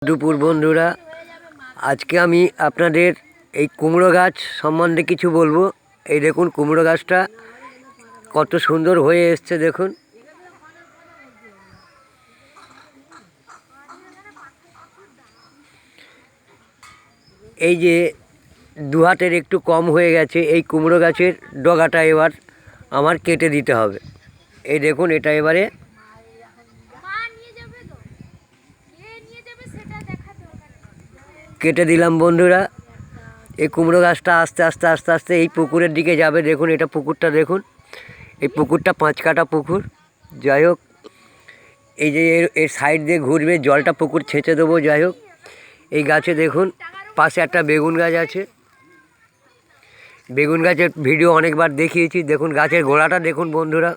দুপুর বন্ধুরা, আজকে আমি আপনাদের এই কুমড়ো গাছ সম্বন্ধে কিছু বলবো। এই দেখুন কুমড়ো গাছটা কত সুন্দর হয়ে এসছে দেখুন। এই যে দু হাতের একটু কম হয়ে গেছে, এই কুমড়ো গাছের ডগাটা এবার আমার কেটে দিতে হবে। এই দেখুন এটা এবারে কেটে দিলাম বন্ধুরা। এই কুমড়ো গাছটা আস্তে আস্তে আস্তে আস্তে এই পুকুরের দিকে যাবে। দেখুন এটা পুকুরটা দেখুন, এই পুকুরটা 5 কাঠা পুকুর। যাই হোক, এই যে এর সাইড দিয়ে ঘুরবে, জলটা পুকুর ছেঁচে দেবো। যাই হোক, এই গাছে দেখুন পাশে একটা বেগুন গাছ আছে। বেগুন গাছের ভিডিও অনেকবার দেখিয়েছি। দেখুন গাছের গোড়াটা দেখুন বন্ধুরা।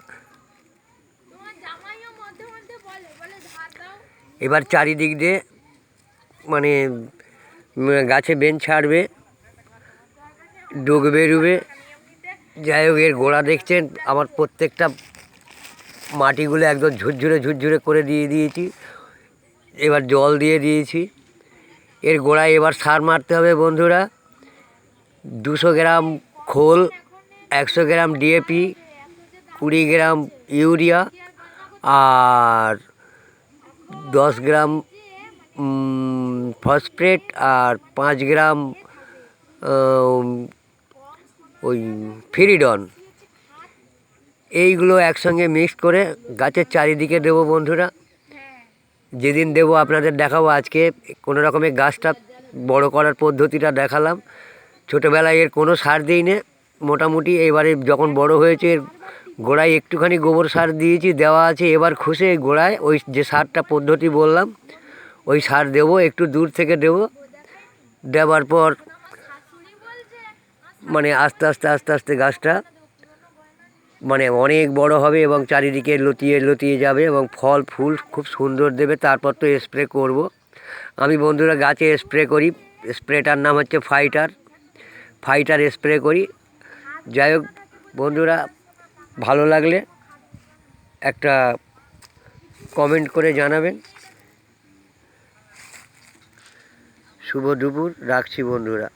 এবার চারিদিক দিয়ে মানে গাছে বেন ছাড়বে, ডুব বেরোবে। যাই হোক, এর গোড়া দেখছেন, আমার প্রত্যেকটা মাটিগুলো একদম ঝুরঝুরে ঝুরঝুরে করে দিয়ে দিয়েছি। এবার জল দিয়ে দিয়েছি। এর গোড়ায় এবার সার মারতে হবে বন্ধুরা। 200 গ্রাম খোল, 100 গ্রাম ডিএপি, 20 গ্রাম ইউরিয়া আর 10 গ্রাম ফসফেট আর 5 গ্রাম ওই ফিরিডন। এইগুলো একসঙ্গে মিক্স করে গাছের চারিদিকে দেবো বন্ধুরা। যেদিন দেবো আপনাদের দেখাবো। আজকে কোনো রকমের গাছটা বড় করার পদ্ধতিটা দেখালাম। ছোটোবেলায় এর কোনো সার দিই না, মোটামুটি এবারে যখন বড় হয়েছে এর গোড়ায় একটুখানি গোবর সার দিয়েছি, দেওয়া আছে। এবার খুশে গোড়ায় ওই যে সারটা পদ্ধতি বললাম, ওই সার দেবো, একটু দূর থেকে দেবো। দেওয়ার পর মানে আস্তে আস্তে আস্তে আস্তে গাছটা মানে অনেক বড় হবে এবং চারিদিকে লতিয়ে লতিয়ে যাবে এবং ফল ফুল খুব সুন্দর দেবে। তারপর তো স্প্রে করব। আমি বন্ধুরা গাছে স্প্রে করি, স্প্রেটার নাম হচ্ছে ফাইটার স্প্রে করি। যাই হোক বন্ধুরা, ভালো লাগলে একটা কমেন্ট করে জানাবেন। শুভ দুপুর, রাখছি বন্ধুরা।